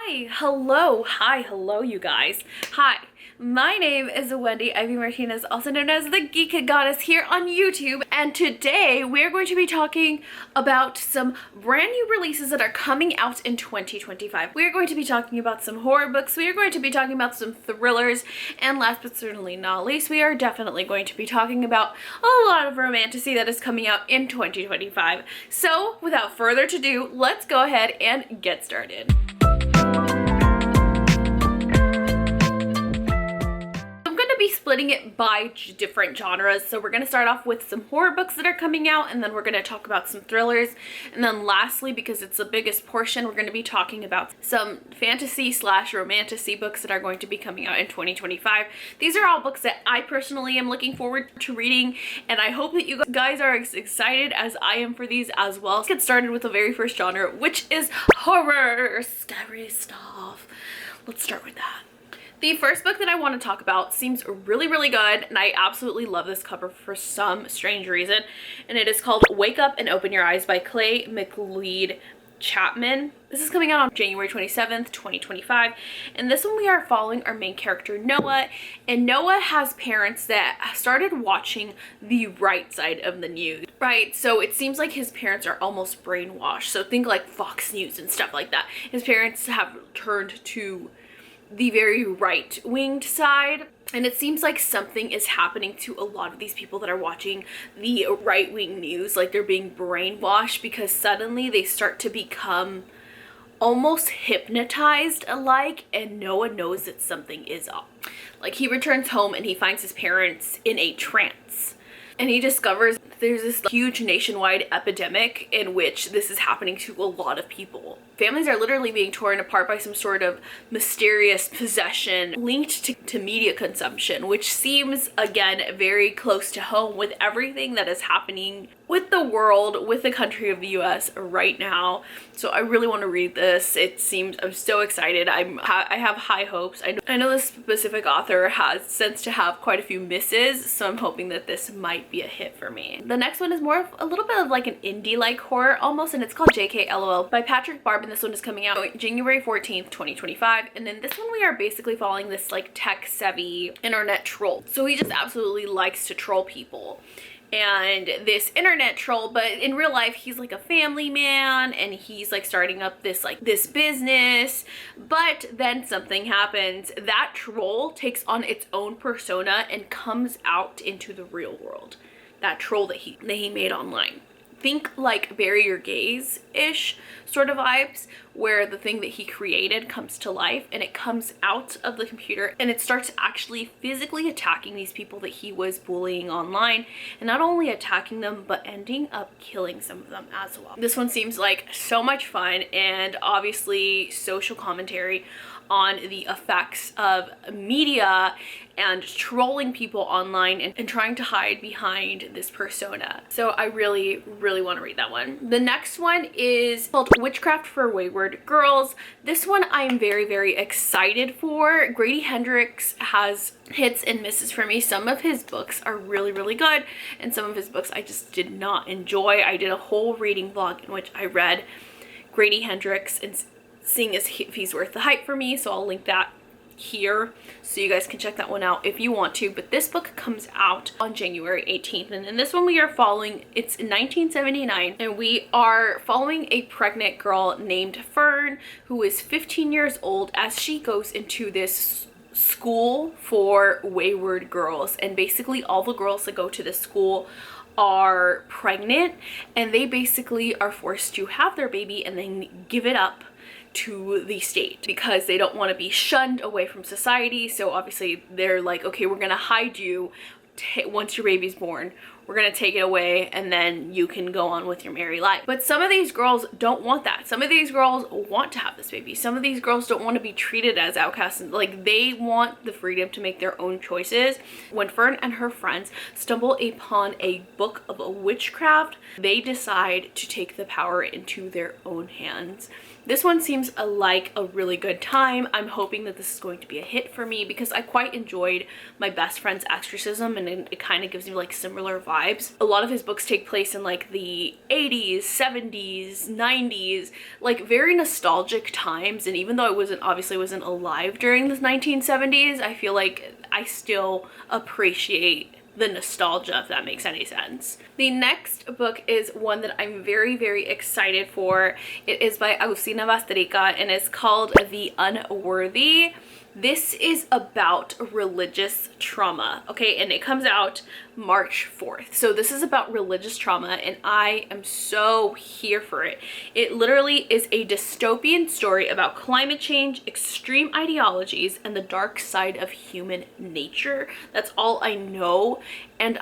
Hello, you guys. Hi, my name is Wendy Ivy Martinez, also known as the Geek Goddess here on YouTube, and today we're going to be talking about some brand new releases that are coming out in 2025. We are going to be talking about some horror books, we are going to be talking about some thrillers, and last but certainly not least, we are definitely going to be talking about a lot of romantasy that is coming out in 2025. So, without further ado, let's go ahead and get started. Be splitting it by different genres. So we're going to start off with some horror books that are coming out, and then we're going to talk about some thrillers, and then lastly, because it's the biggest portion, we're going to be talking about some fantasy / romantasy books that are going to be coming out in 2025. These are all books that I personally am looking forward to reading, and I hope that you guys are as excited as I am for these as well. Let's get started with the very first genre, which is horror, scary stuff. Let's start with that. The first book that I want to talk about seems really good, and I absolutely love this cover for some strange reason, and it is called Wake Up and Open Your Eyes by Clay McLeod Chapman. This is coming out on January 27th, 2025, and this one we are following our main character Noah, and Noah has parents that started watching the right side of the news, right? So it seems like his parents are almost brainwashed, so think like Fox News and stuff like that. His parents have turned to the very right-winged side, and it seems like something is happening to a lot of these people that are watching the right-wing news, like they're being brainwashed, because suddenly they start to become almost hypnotized alike, and Noah knows that something is up. Like, he returns home and he finds his parents in a trance, and he discovers there's this huge nationwide epidemic in which this is happening to a lot of people. Families are literally being torn apart by some sort of mysterious possession linked to media consumption, which seems, again, very close to home with everything that is happening with the world, with the country of the US right now. So I really want to read this. I'm so excited. I have high hopes. I know this specific author has since to have quite a few misses, so I'm hoping that this might be a hit for me. The next one is more of a little bit of like an indie-like horror almost, and it's called JK LOL by Patrick Barb, and this one is coming out January 14th, 2025. And in this one we are basically following this like tech-savvy internet troll. So he just absolutely likes to troll people. And this internet troll, but in real life he's like a family man, and he's like starting up this business, but then something happens. That troll takes on its own persona and comes out into the real world. That troll that he made online. Think like Bury Your Gaze-ish sort of vibes, where the thing that he created comes to life and it comes out of the computer and it starts actually physically attacking these people that he was bullying online, and not only attacking them but ending up killing some of them as well. This one seems like so much fun, and obviously social commentary on the effects of media and trolling people online and trying to hide behind this persona. So I really want to read that one. The next one is called Witchcraft for Wayward Girls. This one I am very excited for. Grady Hendrix has hits and misses for me. Some of his books are really good, and some of his books I just did not enjoy. I did a whole reading vlog in which I read Grady Hendrix and seeing if he's worth the hype for me, so I'll link that here so you guys can check that one out if you want to. But this book comes out on January 18th, and in this one we are following, it's in 1979, and we are following a pregnant girl named Fern who is 15 years old as she goes into this school for wayward girls, and basically all the girls that go to this school are pregnant, and they basically are forced to have their baby and then give it up to the state because they don't want to be shunned away from society. So obviously they're like, okay, we're gonna hide you once your baby's born, we're gonna take it away, and then you can go on with your merry life. But some of these girls don't want that. Some of these girls want to have this baby. Some of these girls don't want to be treated as outcasts. Like, they want the freedom to make their own choices. When Fern and her friends stumble upon a book of witchcraft, they decide to take the power into their own hands. This one seems like a really good time. I'm hoping that this is going to be a hit for me because I quite enjoyed My Best Friend's Exorcism, and it kind of gives me like similar vibes vibes. A lot of his books take place in like the 80s, 70s, 90s, like very nostalgic times. And even though I obviously wasn't alive during the 1970s, I feel like I still appreciate the nostalgia, if that makes any sense. The next book is one that I'm very, very excited for. It is by Agustina Basterica and it's called The Unworthy. This is about religious trauma, okay? And it comes out March 4th. So this is about religious trauma and I am so here for it. It literally is a dystopian story about climate change, extreme ideologies, and the dark side of human nature. That's all I know. And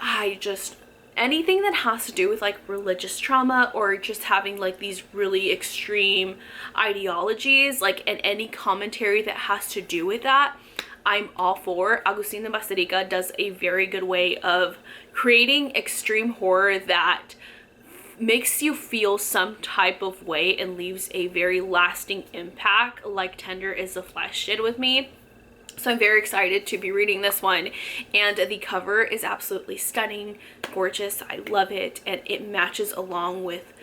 anything that has to do with like religious trauma or just having like these really extreme ideologies, like, and any commentary that has to do with that, I'm all for. Agustina Basterica does a very good way of creating extreme horror that makes you feel some type of way and leaves a very lasting impact, like Tender is the Flesh did with me. So I'm very excited to be reading this one, and the cover is absolutely stunning, gorgeous. I love it, and it matches along with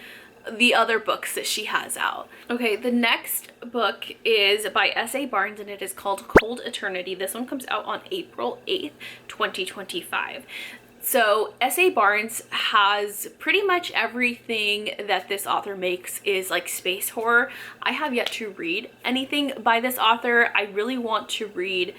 the other books that she has out. Okay, the next book is by S.A. Barnes and it is called Cold Eternity. This one comes out on April 8th, 2025. So S.A. Barnes has pretty much everything that this author makes is like space horror. I have yet to read anything by this author. I really want to read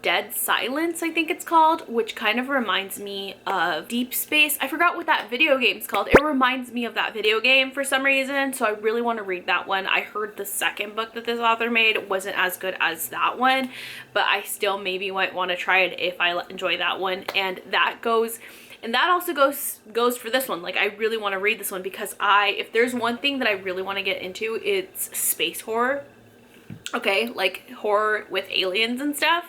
Dead Silence, I think it's called, which kind of reminds me of Deep Space. I forgot what that video game's called. It reminds me of that video game for some reason, so I really want to read that one. I heard the second book that this author made wasn't as good as that one, but I still maybe might want to try it if I enjoy that one. And that also goes for this one. Like, I really want to read this one because if there's one thing that I really want to get into, it's space horror. Okay, like horror with aliens and stuff.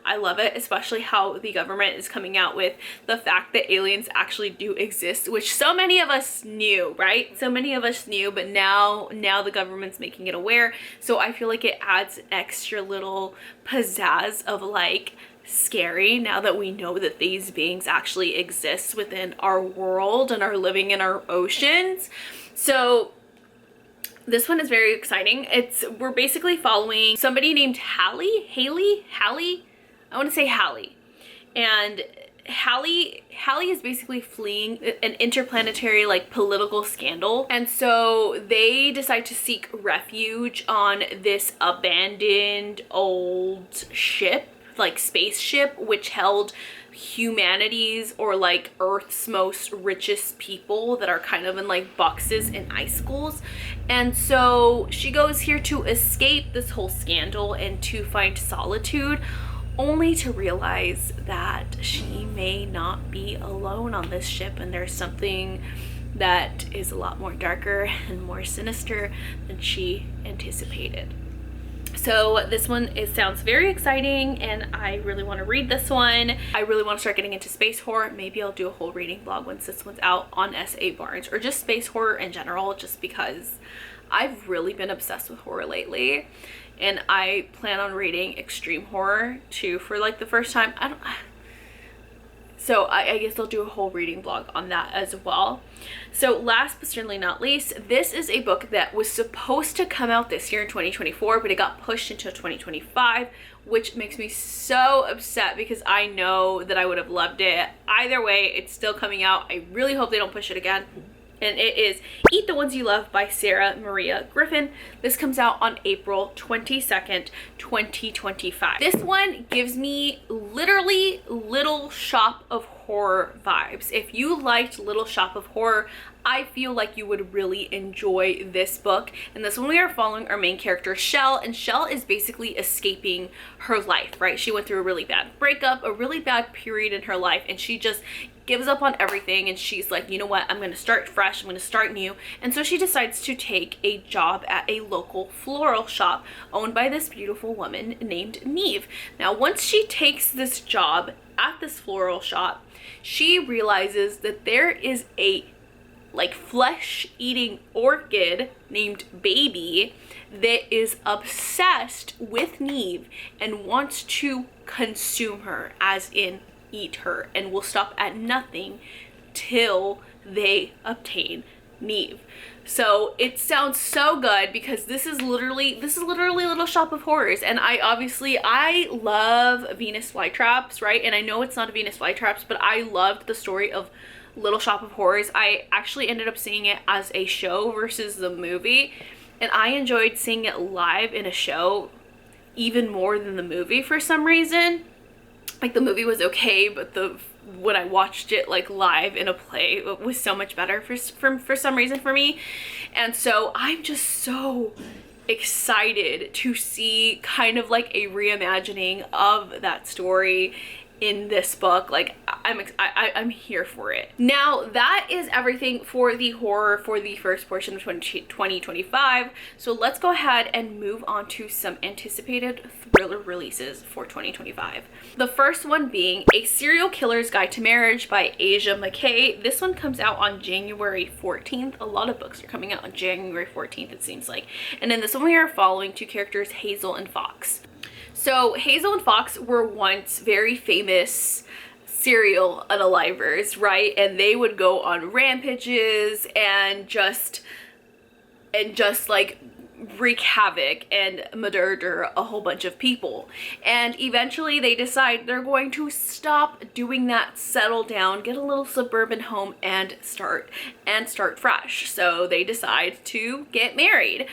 I love it, especially how the government is coming out with the fact that aliens actually do exist, which so many of us knew, right? So many of us knew, but now the government's making it aware. So I feel like it adds an extra little pizzazz of like scary now that we know that these beings actually exist within our world and are living in our oceans. So this one is very exciting. We're basically following somebody named Hallie. I want to say Hallie. And Hallie is basically fleeing an interplanetary like political scandal. And so they decide to seek refuge on this abandoned old ship, like spaceship, which held humanity's or like Earth's most richest people that are kind of in like boxes in icicles. And so she goes here to escape this whole scandal and to find solitude, only to realize that she may not be alone on this ship and there's something that is a lot more darker and more sinister than she anticipated. So this one sounds very exciting and I really want to read this one. I really want to start getting into space horror. Maybe I'll do a whole reading vlog once this one's out on S.A. Barnes, or just space horror in general, just because I've really been obsessed with horror lately. And I plan on reading extreme horror too for like the first time. So I guess I'll do a whole reading vlog on that as well. So last but certainly not least, this is a book that was supposed to come out this year in 2024, but it got pushed into 2025, which makes me so upset because I know that I would have loved it. Either way, it's still coming out. I really hope they don't push it again. And it is Eat the Ones You Love by Sarah Maria Griffin. This comes out on April 22nd, 2025. This one gives me literally Little Shop of Horror vibes. If you liked Little Shop of Horror, I feel like you would really enjoy this book. And this one we are following our main character, Shell, and Shell is basically escaping her life, right? She went through a really bad breakup, a really bad period in her life, and she just gives up on everything, and she's like, you know what, I'm gonna start fresh, I'm gonna start new. And so she decides to take a job at a local floral shop owned by this beautiful woman named Neve. Now once she takes this job at this floral shop, she realizes that there is a like flesh-eating orchid named Baby that is obsessed with Neve and wants to consume her, as in eat her, and will stop at nothing till they obtain Neve. So it sounds so good because this is literally Little Shop of Horrors, and I love Venus Flytraps, right? And I know it's not a Venus Flytraps, but I loved the story of Little Shop of Horrors. I actually ended up seeing it as a show versus the movie, and I enjoyed seeing it live in a show even more than the movie for some reason. Like, the movie was okay, but when I watched it like live in a play, it was so much better for some reason for me. And so I'm just so excited to see kind of like a reimagining of that story in this book. Like, I'm here for it. Now, that is everything for the horror for the first portion of 2025. So let's go ahead and move on to some anticipated thriller releases for 2025. The first one being A Serial Killer's Guide to Marriage by Asia McKay. This one comes out on January 14th. A lot of books are coming out on January 14th, it seems like. And in this one, we are following two characters, Hazel and Fox. So Hazel and Fox were once very famous serial unalivers, right? And they would go on rampages and just like wreak havoc and murder a whole bunch of people. And eventually they decide they're going to stop doing that, settle down, get a little suburban home, and start fresh. So they decide to get married.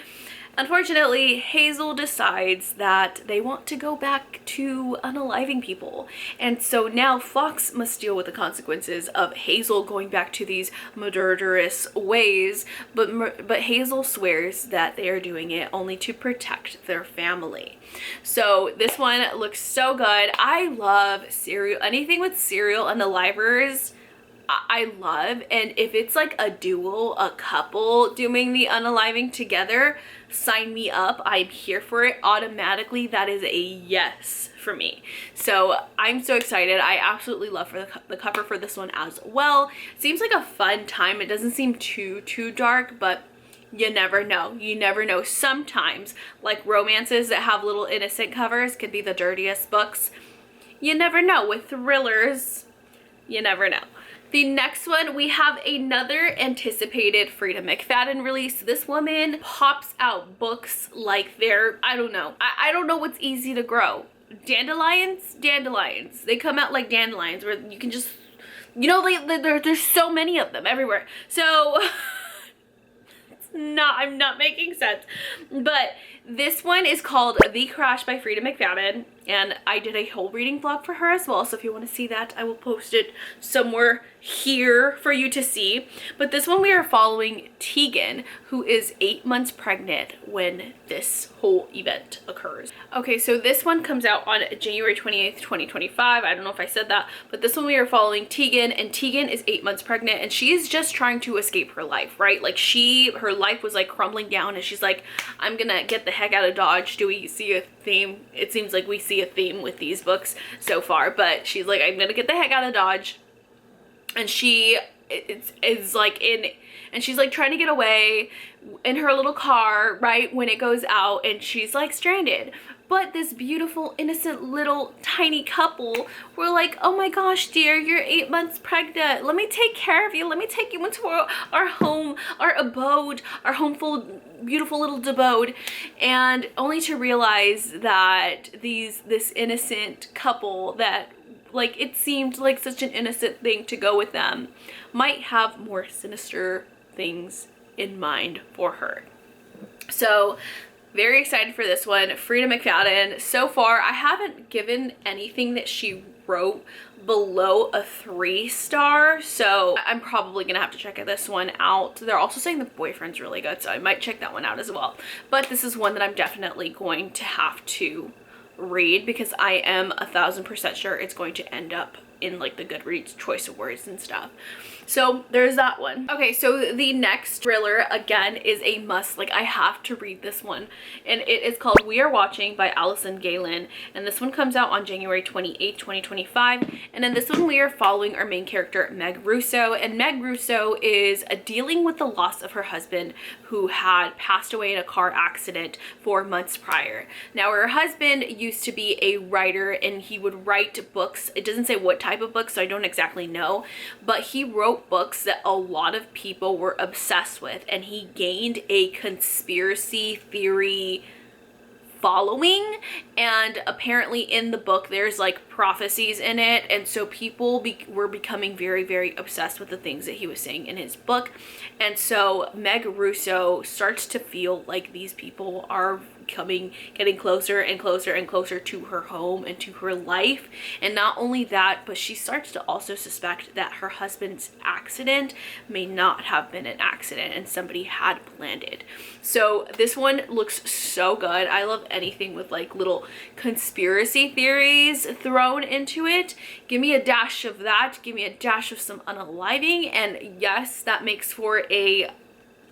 Unfortunately, Hazel decides that they want to go back to unaliving people. And so now Fox must deal with the consequences of Hazel going back to these murderous ways, but Hazel swears that they are doing it only to protect their family. So this one looks so good. I love anything with serial unalivers. I love, and if it's like a duo, a couple doing the unaliving together, sign me up. I'm here for it. Automatically, that is a yes for me. So I'm so excited. I absolutely love the cover for this one as well. Seems like a fun time. It doesn't seem too dark, but you never know. You never know. Sometimes, like, romances that have little innocent covers could be the dirtiest books. You never know. With thrillers, you never know. The next one, we have another anticipated Frida McFadden release. This woman pops out books like they're, I don't know. I don't know what's easy to grow. Dandelions? Dandelions. They come out like dandelions where you can just, you know, there's so many of them everywhere. So, I'm not making sense. But this one is called The Crash by Frida McFadden, and I did a whole reading vlog for her as well, so if you want to see that, I will post it somewhere here for you to see. But this one we are following Tegan, who is 8 months pregnant when this whole event occurs. Okay, so this one comes out on January 28th, 2025. I don't know if I said that, but this one we are following Tegan, and Tegan is 8 months pregnant, and she is just trying to escape her life, right? Like, her life was like crumbling down, and she's like, I'm gonna get the heck out of Dodge. Do we see a theme? It seems like we see a theme with these books so far, but she's like, I'm gonna get the heck out of Dodge. And she's like she's like trying to get away in her little car, right, when it goes out, and she's like stranded. But this beautiful, innocent, little, tiny couple were like, oh my gosh, dear, you're 8 months pregnant. Let me take care of you. Let me take you into our home, our abode, our homeful, beautiful little abode. And only to realize that this innocent couple that, like, it seemed like such an innocent thing to go with them, might have more sinister things in mind for her. So, very excited for this one. Frida McFadden. So far, I haven't given anything that she wrote below a 3-star, so I'm probably gonna have to check this one out. They're also saying the boyfriend's really good, so I might check that one out as well. But this is one that I'm definitely going to have to read because I am 1000% sure it's going to end up in like the Goodreads Choice Awards and stuff. So there's that one. Okay, so the next thriller again is a must. Like, I have to read this one, and it is called We Are Watching by Allison Galen, and this one comes out on January 28th, 2025. And in this one we are following our main character, Meg Russo, and Meg Russo is dealing with the loss of her husband, who had passed away in a car accident 4 months prior. Now, her husband used to be a writer, and he would write books. It doesn't say what type of books, so I don't exactly know, but he wrote wrote books that a lot of people were obsessed with, and he gained a conspiracy theory following. And apparently in the book there's like prophecies in it, and so people were becoming very, very obsessed with the things that he was saying in his book. And so Meg Russo starts to feel like these people are getting closer and closer and closer to her home and to her life. And not only that, but she starts to also suspect that her husband's accident may not have been an accident and somebody had planned it. So this one looks so good. I love anything with like little conspiracy theories thrown into it. Give me a dash of that. Give me a dash of some unaliving, and yes, that makes for a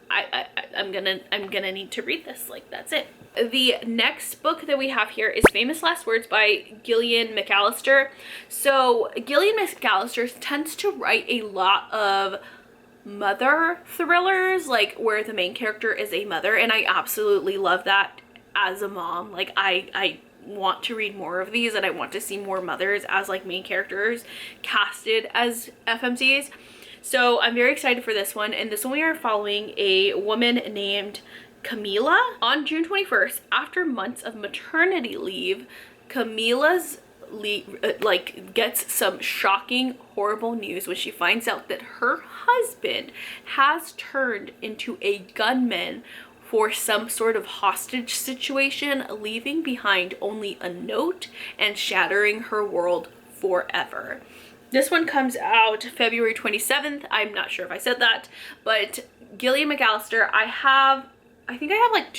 I'm gonna need to read this. Like, that's it. The next book that we have here is Famous Last Words by Gillian McAllister. So Gillian McAllister tends to write a lot of mother thrillers, like where the main character is a mother, and I absolutely love that as a mom. Like, I want to read more of these, and I want to see more mothers as like main characters casted as FMCs. So I'm very excited for this one. And this one we are following a woman named Camila. On June 21st, after months of maternity leave, Camila's gets some shocking, horrible news when she finds out that her husband has turned into a gunman for some sort of hostage situation, leaving behind only a note and shattering her world forever. This one comes out February 27th. I'm not sure if I said that, but Gillian McAllister, I think I have like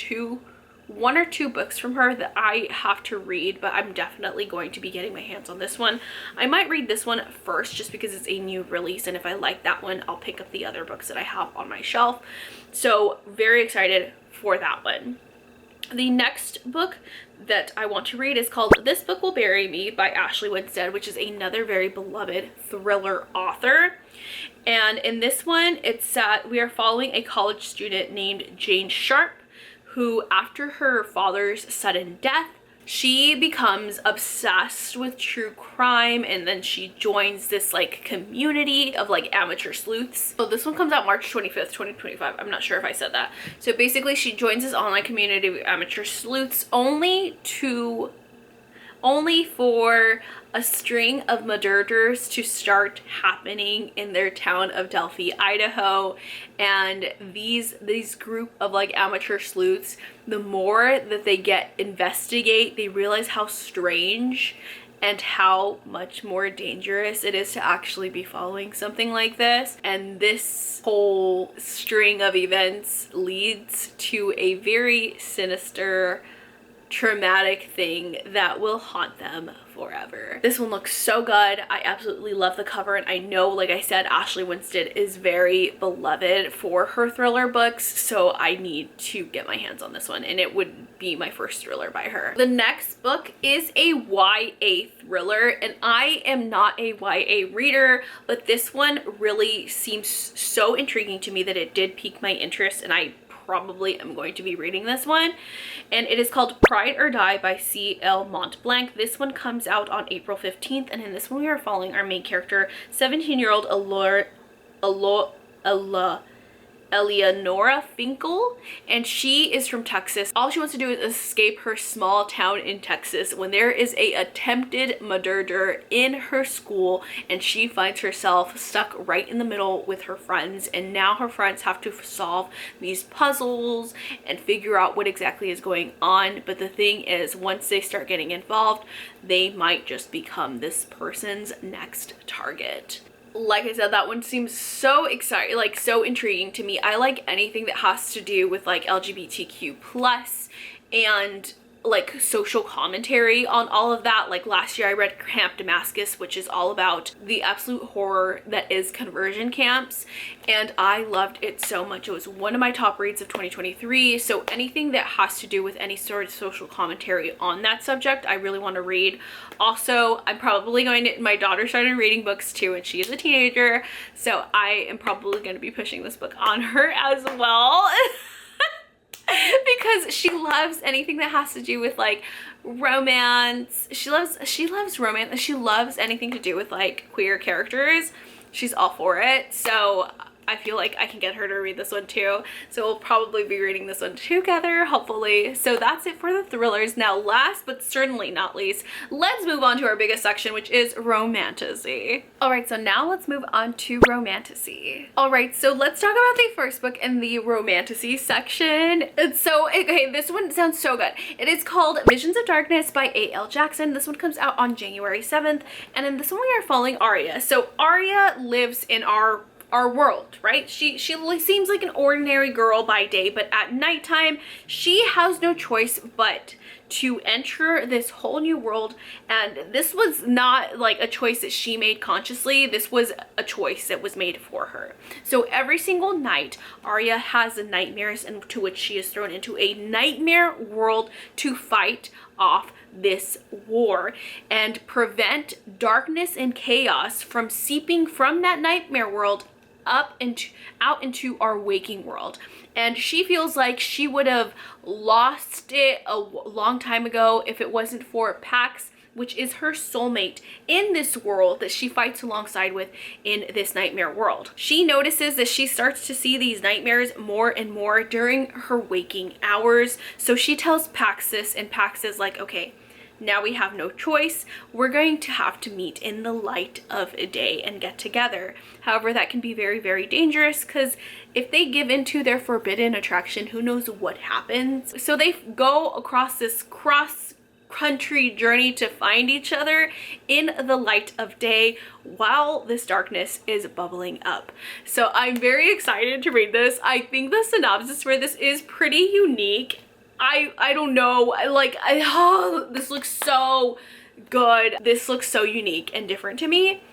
one or two books from her that I have to read, but I'm definitely going to be getting my hands on this one. I might read this one first just because it's a new release, and if I like that one, I'll pick up the other books that I have on my shelf. So very excited for that one. The next book that I want to read is called This Book Will Bury Me by Ashley Winstead, which is another very beloved thriller author. And in this one, we are following a college student named Jane Sharp, who, after her father's sudden death, she becomes obsessed with true crime, and then she joins this like community of like amateur sleuths. So this one comes out March 25th, 2025. I'm not sure if I said that. So basically she joins this online community of amateur sleuths only for a string of murders to start happening in their town of Delphi, Idaho. And these group of like amateur sleuths, the more that they investigate, they realize how strange and how much more dangerous it is to actually be following something like this. And this whole string of events leads to a very sinister, traumatic thing that will haunt them forever. This one looks so good. I absolutely love the cover, and I know, like I said, Ashley Winstead is very beloved for her thriller books, so I need to get my hands on this one, and it would be my first thriller by her. The next book is a YA thriller, and I am not a YA reader, but this one really seems so intriguing to me that it did pique my interest, and I probably am going to be reading this one. And it is called Pride or Die by C.L. Montblanc. This one comes out on April 15th, and in this one we are following our main character, 17-year-old Eleonora Finkel, and she is from Texas. All she wants to do is escape her small town in Texas when there is a attempted murder in her school, and she finds herself stuck right in the middle with her friends, and now her friends have to solve these puzzles and figure out what exactly is going on. But the thing is, once they start getting involved, they might just become this person's next target. Like I said, that one seems so exciting, like so intriguing to me. I like anything that has to do with like LGBTQ plus and like social commentary on all of that. Like last year I read Camp Damascus, which is all about the absolute horror that is conversion camps, and I loved it so much. It was one of my top reads of 2023. So anything that has to do with any sort of social commentary on that subject, I really want to read. Also, I'm probably my daughter started reading books too, and she is a teenager, so I am probably going to be pushing this book on her as well. Because she loves anything that has to do with like romance. She loves romance. She loves anything to do with like queer characters. she's all for it. So I feel like I can get her to read this one too. So we'll probably be reading this one together, hopefully. So that's it for the thrillers. Now, last but certainly not least, let's move on to our biggest section, which is Romantasy. All right, so now let's move on to Romantasy. All right, so let's talk about the first book in the Romantasy section. Okay, this one sounds so good. It is called Visions of Darkness by A.L. Jackson. This one comes out on January 7th. And in this one, we are following Arya. So Arya lives in our world, right? She seems like an ordinary girl by day, but at nighttime she has no choice but to enter this whole new world. And this was not like a choice that she made consciously. This was a choice that was made for her. So every single night Arya has nightmares into which she is thrown into a nightmare world to fight off this war and prevent darkness and chaos from seeping from that nightmare world out into our waking world. And she feels like she would have lost it a long time ago if it wasn't for Pax, which is her soulmate in this world that she fights alongside with in this nightmare world. She notices that she starts to see these nightmares more and more during her waking hours. So she tells Pax this, and Pax is like, okay, now we have no choice. We're going to have to meet in the light of a day and get together. However, that can be very, very dangerous because if they give into their forbidden attraction, who knows what happens. So they go across this cross-country journey to find each other in the light of day while this darkness is bubbling up. So I'm very excited to read this. I think the synopsis for this is pretty unique. I don't know, this looks so good. This looks so unique and different to me,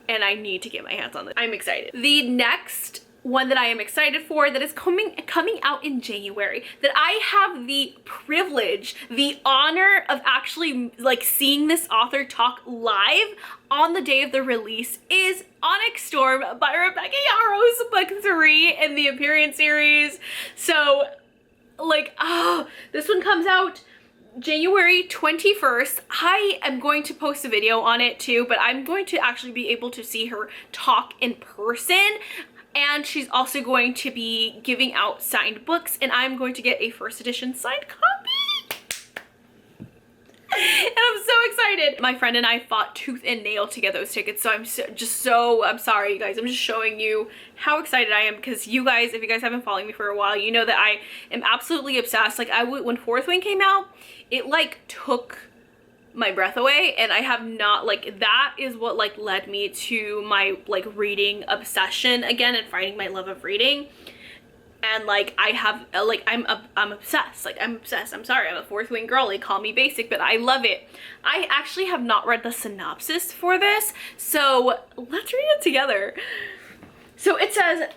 and I need to get my hands on this. I'm excited. The next one that I am excited for that is coming out in January, that I have the privilege, the honor of actually like seeing this author talk live on the day of the release, is Onyx Storm by Rebecca Yarros, book 3 in the Appearance series. So this one comes out January 21st. I am going to post a video on it too, but I'm going to actually be able to see her talk in person. And she's also going to be giving out signed books, and I'm going to get a first edition signed copy. And I'm so excited. My friend and I fought tooth and nail to get those tickets, so I'm sorry, you guys. I'm just showing you how excited I am because you guys, if you guys haven't been following me for a while, you know that I am absolutely obsessed. Like when Fourth Wing came out, it like took my breath away, and I have not, like, that is what like led me to my like reading obsession again and finding my love of reading. And like I have I'm obsessed. I'm obsessed. I'm sorry, I'm a Fourth Wing girly, call me basic, but I love it. I actually have not read the synopsis for this, so let's read it together. So it says,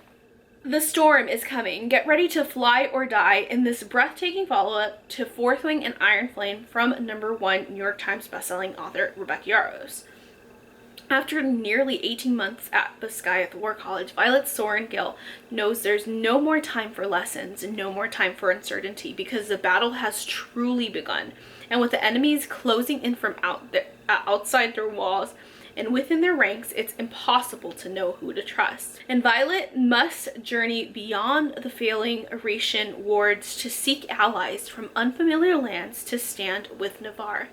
the storm is coming. Get ready to fly or die in this breathtaking follow-up to Fourth Wing and Iron Flame from #1 New York Times bestselling author Rebecca Yarros. After nearly 18 months at Biscayeth War College, Violet Sorrengill knows there's no more time for lessons and no more time for uncertainty because the battle has truly begun. And with the enemies closing in from outside their walls and within their ranks, it's impossible to know who to trust. And Violet must journey beyond the failing Rhaetian wards to seek allies from unfamiliar lands to stand with Navarre.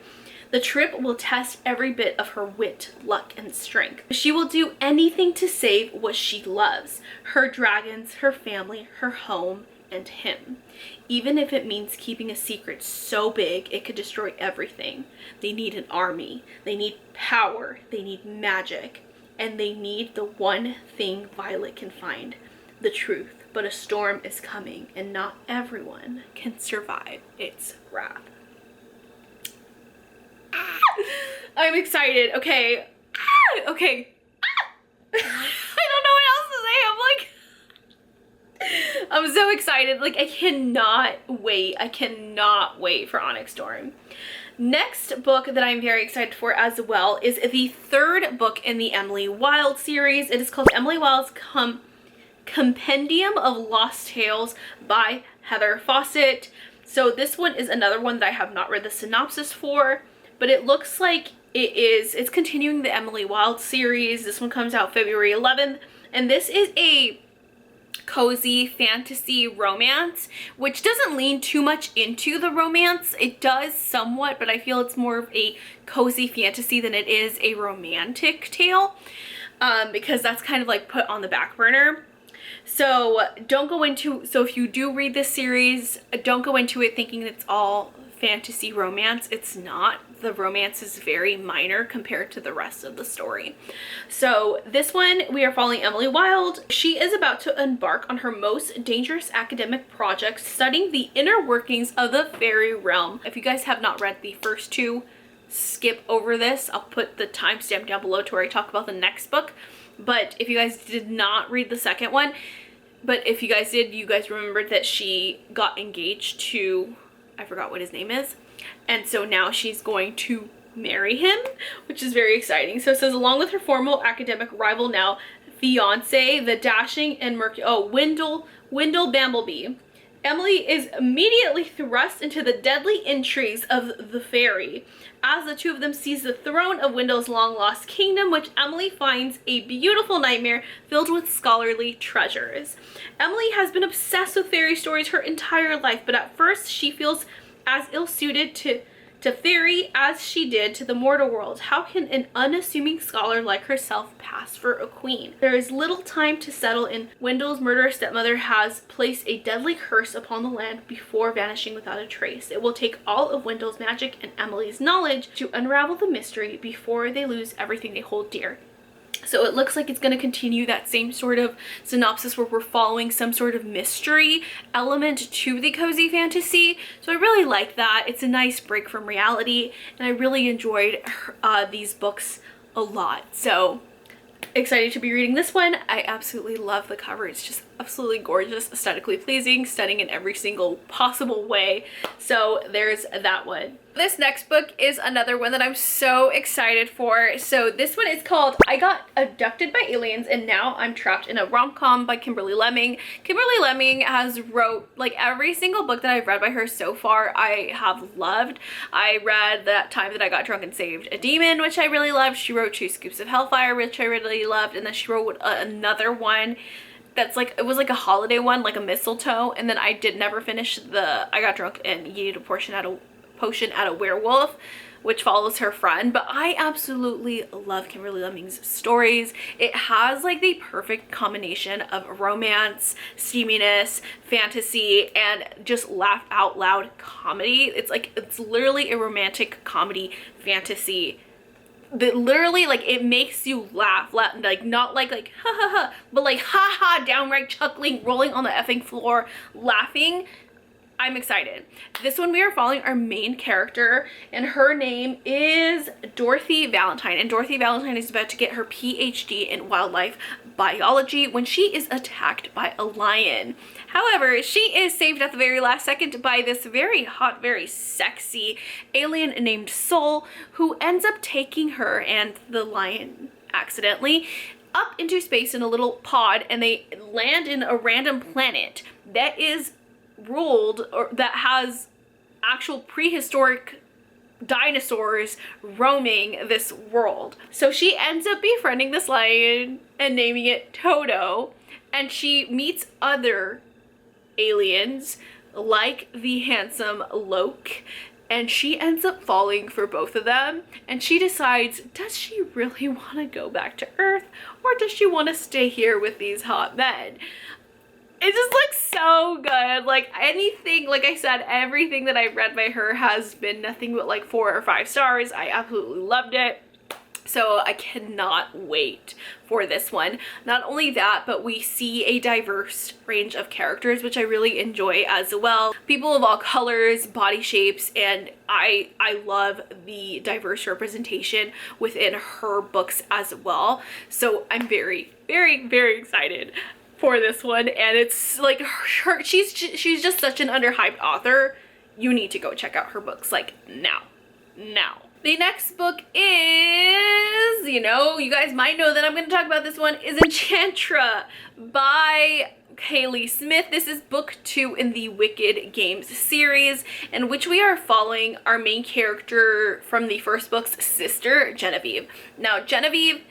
The trip will test every bit of her wit, luck, and strength. She will do anything to save what she loves, her dragons, her family, her home, and him. Even if it means keeping a secret so big it could destroy everything. They need an army, they need power, they need magic, and they need the one thing Violet can find, the truth. But a storm is coming, and not everyone can survive its wrath. I'm excited. Okay. Okay. I don't know what else to say. I'm so excited. Like, I cannot wait. I cannot wait for Onyx Storm. Next book that I'm very excited for as well is the third book in the Emily Wilde series. It is called Emily Wilde's Compendium of Lost Tales by Heather Fawcett. So this one is another one that I have not read the synopsis for, but it looks like It's continuing the Emily Wilde series. This one comes out February 11th, and this is a cozy fantasy romance, which doesn't lean too much into the romance. It does somewhat, but I feel it's more of a cozy fantasy than it is a romantic tale, because that's kind of like put on the back burner. So if you do read this series, don't go into it thinking it's all fantasy romance. It's not. The romance is very minor compared to the rest of the story. So this one, we are following Emily Wilde. She is about to embark on her most dangerous academic project, studying the inner workings of the fairy realm. If you guys have not read the first two, skip over this. I'll put the timestamp down below to where I talk about the next book. But if you guys did not read the second one, but if you guys did, you guys remembered that she got engaged to, I forgot what his name is. And so now she's going to marry him, which is very exciting. So it says, along with her former academic rival, now fiance, the dashing and Wendell Bambleby, Emily is immediately thrust into the deadly intrigues of the fairy as the two of them seize the throne of Wendell's long-lost kingdom, which Emily finds a beautiful nightmare filled with scholarly treasures. Emily has been obsessed with fairy stories her entire life, but at first she feels as ill-suited to fairy as she did to the mortal world. How can an unassuming scholar like herself pass for a queen? There is little time to settle in. Wendell's murderous stepmother has placed a deadly curse upon the land before vanishing without a trace. It will take all of Wendell's magic and Emily's knowledge to unravel the mystery before they lose everything they hold dear. So it looks like it's going to continue that same sort of synopsis where we're following some sort of mystery element to the cozy fantasy. So I really like that. It's a nice break from reality, and I really enjoyed these books a lot. So excited to be reading this one. I absolutely love the cover. It's just absolutely gorgeous, aesthetically pleasing, stunning in every single possible way. So there's that one. This next book is another one that I'm so excited for. So this one is called I Got Abducted by Aliens and Now I'm Trapped in a Rom-Com by Kimberly Lemming. Kimberly Lemming has wrote like every single book that I've read by her so far. I have loved. I read That Time That I Got Drunk and Saved a Demon, which I really loved. She wrote 2 Scoops of Hellfire, which I really loved, and then she wrote another one that's like, it was like a holiday one, like a mistletoe, and then I did never finish the I Got Drunk and Yeeted a potion at a werewolf, which follows her friend. But I absolutely love Kimberly Lemming's stories. It has like the perfect combination of romance, steaminess, fantasy, and just laugh out loud comedy. It's literally a romantic comedy fantasy that literally, like, it makes you laugh, like not like ha ha ha, but like ha ha, downright chuckling, rolling on the effing floor, laughing. I'm excited. This one we are following our main character, and her name is Dorothy Valentine, and Dorothy Valentine is about to get her PhD in wildlife biology when she is attacked by a lion. However, she is saved at the very last second by this very hot, very sexy alien named Soul, who ends up taking her and the lion accidentally up into space in a little pod, and they land in a random planet that is ruled, or that has actual prehistoric dinosaurs roaming this world. So she ends up befriending this lion and naming it Toto, and she meets other aliens like the handsome Loke, and she ends up falling for both of them, and she decides, does she really want to go back to Earth, or does she want to stay here with these hot men? It just looks so good. Like anything, like I said, everything that I've read by her has been nothing but like 4 or 5 stars. I absolutely loved it. So I cannot wait for this one. Not only that, but we see a diverse range of characters, which I really enjoy as well. People of all colors, body shapes, and I love the diverse representation within her books as well. So I'm very, very, very excited for this one, and it's like she's just such an underhyped author. You need to go check out her books like now. The next book is, you guys might know that I'm going to talk about this one, is Enchantra by Kaylee Smith. This is book 2 in the Wicked Games series, in which we are following our main character from the first book's sister, Genevieve. Now, Genevieve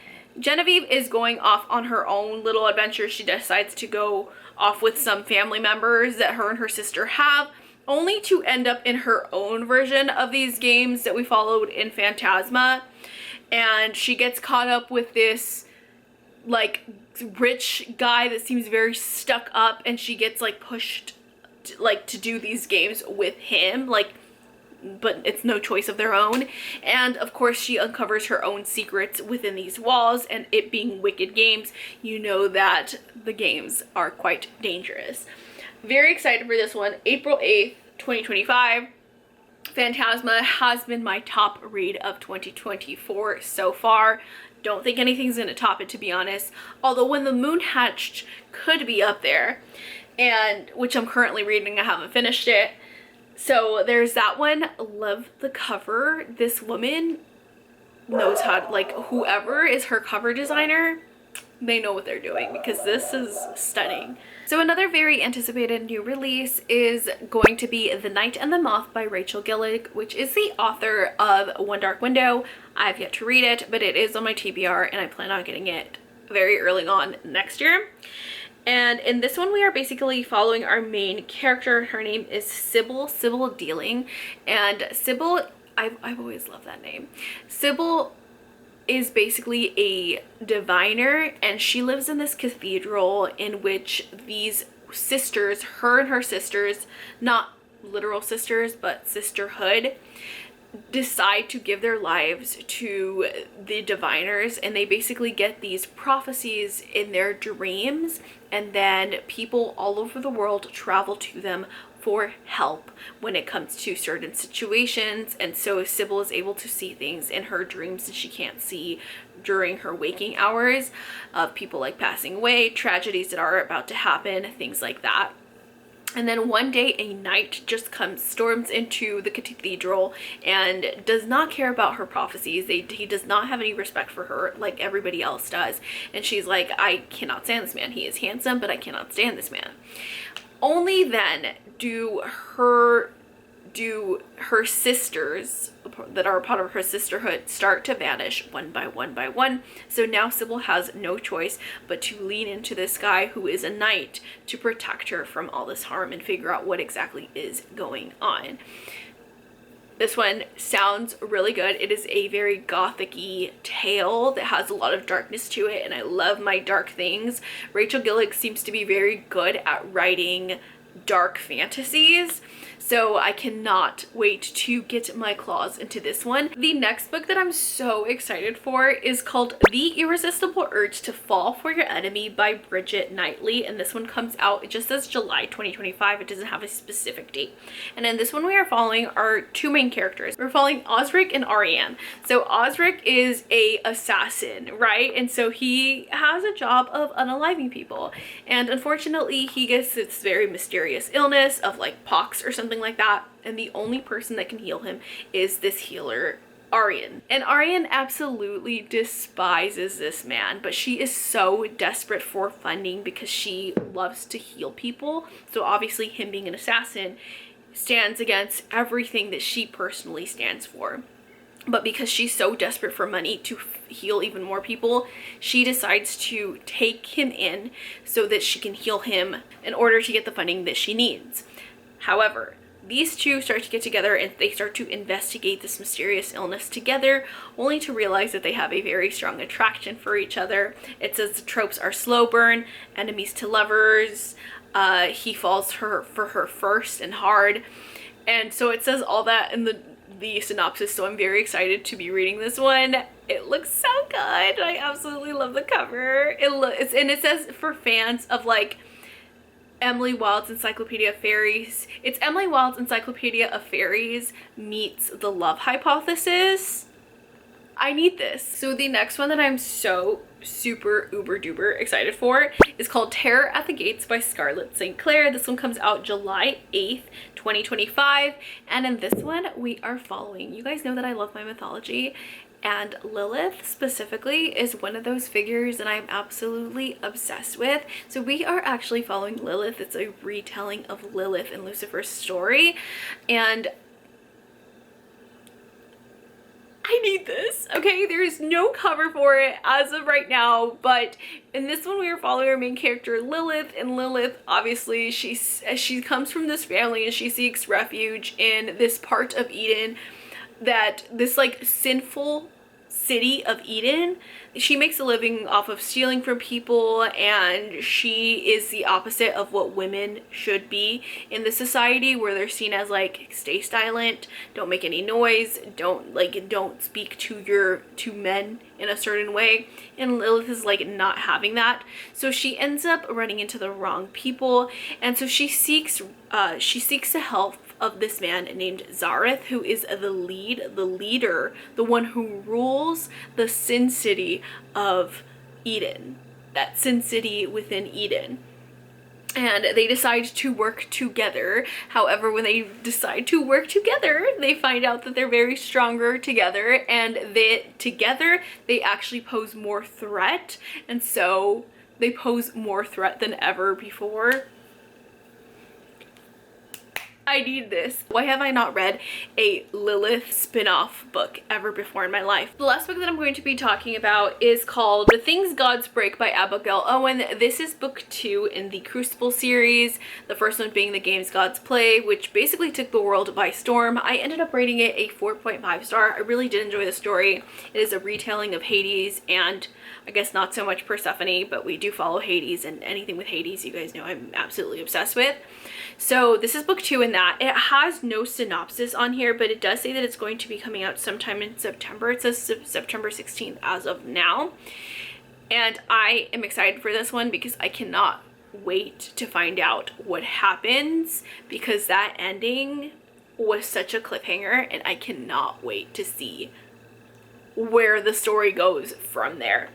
is going off on her own little adventure. She decides to go off with some family members that her and her sister have, only to end up in her own version of these games that we followed in Phantasma. And she gets caught up with this like rich guy that seems very stuck up, and she gets like pushed to do these games with him, like, but it's no choice of their own. And of course she uncovers her own secrets within these walls, and it being Wicked Games, you know that the games are quite dangerous. Very excited for this one. April 8th, 2025. Phantasma has been my top read of 2024 so far. Don't think anything's gonna top it, to be honest. Although When the Moon Hatched could be up there, and which I'm currently reading. I haven't finished it. So there's that one. Love the cover. This woman knows how to, like, whoever is her cover designer, they know what they're doing, because this is stunning. So another very anticipated new release is going to be The Night and the Moth by Rachel Gillig, which is the author of One Dark Window. I've yet to read it, but it is on my TBR, and I plan on getting it very early on next year. And in this one, we are basically following our main character. Her name is Sybil Dealing, and Sybil, I've always loved that name. Sybil is basically a diviner, and she lives in this cathedral in which these sisters, her and her sisters, not literal sisters but sisterhood, decide to give their lives to the diviners, and they basically get these prophecies in their dreams, and then people all over the world travel to them for help when it comes to certain situations. And so Sybil is able to see things in her dreams that she can't see during her waking hours, of people like passing away, tragedies that are about to happen, things like that. And then one day a knight just storms into the cathedral and does not care about her prophecies. He does not have any respect for her like everybody else does. And she's like, I cannot stand this man. He is handsome, but I cannot stand this man. Only then do her sisters that are a part of her sisterhood start to vanish one by one. So now Sybil has no choice but to lean into this guy who is a knight to protect her from all this harm and figure out what exactly is going on. This one sounds really good. It is a very gothic-y tale that has a lot of darkness to it, and I love my dark things. Rachel Gillig seems to be very good at writing dark fantasies, so I cannot wait to get my claws into this one. The next book that I'm so excited for is called The Irresistible Urge to Fall for Your Enemy by Bridget Knightley, and this one comes out, it just says July 2025. It doesn't have a specific date. And in this one we are following our two main characters. We're following Osric and Ariane. So Osric is a assassin, right? And so he has a job of unaliving people, and unfortunately he gets this very mysterious illness of like pox or something like that, and the only person that can heal him is this healer, Ariane. And Ariane absolutely despises this man, but she is so desperate for funding because she loves to heal people. So obviously him being an assassin stands against everything that she personally stands for. But because she's so desperate for money to heal even more people, she decides to take him in so that she can heal him in order to get the funding that she needs. However, these two start to get together and they start to investigate this mysterious illness together, only to realize that they have a very strong attraction for each other. It says the tropes are slow burn, enemies to lovers, he falls for her first and hard. And so it says all that in the synopsis, so I'm very excited to be reading this one. It looks so good. I absolutely love the cover. It says for fans of like Emily Wilde's Encyclopedia of Fairies. It's Emily Wilde's Encyclopedia of Fairies meets The Love Hypothesis. I need this. So the next one that I'm so super uber duper excited for is called Terror at the Gates by Scarlett St. Clair. This one comes out July 8th, 2025. And in this one, we are following, you guys know that I love my mythology, and Lilith specifically is one of those figures that I'm absolutely obsessed with. So we are actually following Lilith. It's a retelling of Lilith and Lucifer's story, and I need this. Okay, there's no cover for it as of right now, but in this one we are following our main character Lilith, and Lilith, obviously she comes from this family and she seeks refuge in this part of Eden, that this like sinful city of Eden. She makes a living off of stealing from people, and she is the opposite of what women should be in the society, where they're seen as like, stay silent, don't make any noise, don't speak to men in a certain way. And Lilith is like not having that, so she ends up running into the wrong people, and so she seeks the help of this man named Zareth, who is the leader, the one who rules the Sin City of Eden, that Sin City within Eden. And they decide to work together. However, when they decide to work together, they find out that they're very stronger together, and together they actually pose more threat, and so they pose more threat than ever before. I need this. Why have I not read a Lilith spin-off book ever before in my life? The last book that I'm going to be talking about is called The Things Gods Break by Abigail Owen. This is book 2 in the Crucible series. The first one being The Games Gods Play, which basically took the world by storm. I ended up rating it a 4.5 star. I really did enjoy the story. It is a retelling of Hades, and I guess not so much Persephone, but we do follow Hades, and anything with Hades you guys know I'm absolutely obsessed with. So this is book 2 in that. It has no synopsis on here, but it does say that it's going to be coming out sometime in September. It says September 16th as of now. And I am excited for this one because I cannot wait to find out what happens, because that ending was such a cliffhanger, and I cannot wait to see where the story goes from there.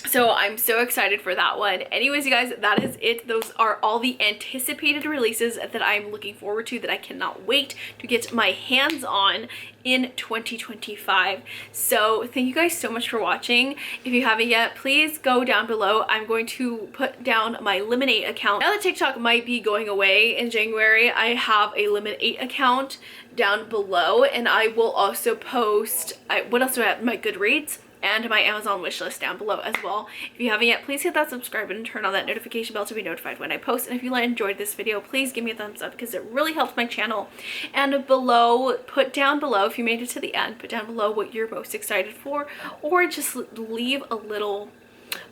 So I'm so excited for that one. Anyways, you guys, that is it. Those are all the anticipated releases that I'm looking forward to, that I cannot wait to get my hands on in 2025. So thank you guys so much for watching. If you haven't yet, please go down below. I'm going to put down my Lemonade account. Now that TikTok might be going away in January, I have a Lemonade account down below, and I will also post, what else do I have? My Goodreads and my Amazon wishlist down below as well. If you haven't yet, please hit that subscribe button and turn on that notification bell to be notified when I post. And if you enjoyed this video, please give me a thumbs up, because it really helps my channel. And below, put down below, if you made it to the end, put down below what you're most excited for, or just leave a little,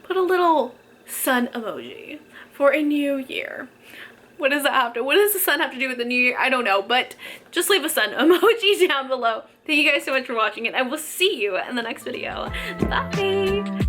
put a little sun emoji for a new year. What does the sun have to do with the new year? I don't know, but just leave a sun emoji down below. Thank you guys so much for watching, and I will see you in the next video. Bye!